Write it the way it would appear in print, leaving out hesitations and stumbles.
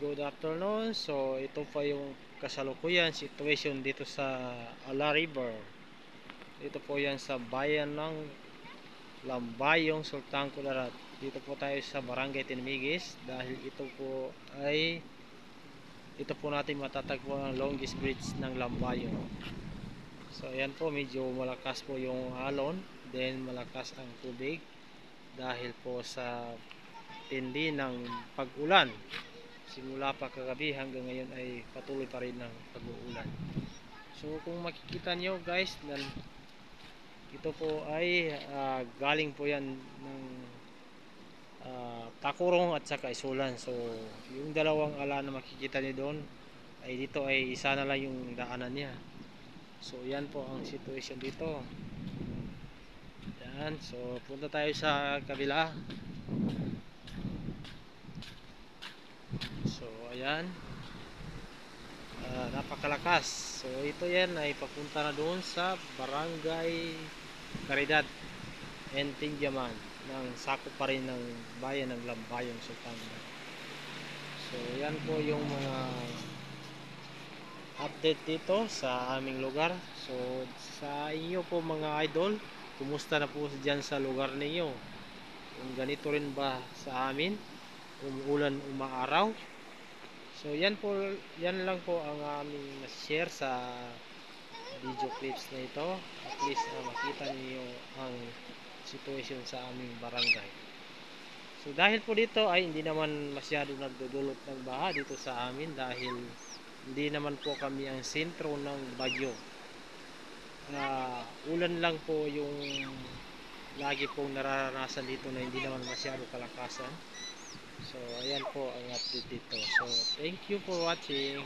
Good afternoon. So ito po yung kasalukuyan situation dito sa Ala River. Dito po yan sa bayan ng Lambayong, Sultan Kudarat. Dito po tayo sa Barangay Tinmigis dahil ito po natin matatagpo ang longest bridge ng Lambayong. So ayan po, medyo malakas po yung alon, then malakas ang tubig dahil po sa tindi ng pag-ulan. Simula pa kagabi hanggang ngayon ay patuloy pa rin ng pag-uulan. So kung makikita nyo guys, ito po ay galing po yan ng Takurong at saka Isulan. So yung dalawang ala na makikita nyo doon ay dito ay isa na lang yung daanan niya. So yan po ang situation dito. Yan. So punta tayo sa kabila. So ayan, napakalakas. So ito yan ay papunta na doon sa Barangay Caridad and Tindiaman ng sakop pa rin ng bayan ng Lambayong, Sultan. So yan po yung mga update dito sa aming lugar. So sa inyo po mga idol, kumusta na po dyan sa lugar ninyo? Kung ganito rin ba sa amin, umuulan umaaraw? So yan lang po ang aming share sa video clips na ito. At least makita niyo ang situation sa aming barangay. So dahil po dito ay hindi naman masyado nagdudulot ng baha dito sa amin dahil hindi naman po kami ang sentro ng bagyo. Ulan lang po yung lagi pong nararanasan dito na hindi naman masyado kalakasan. So ayan po ang update dito. So thank you for watching.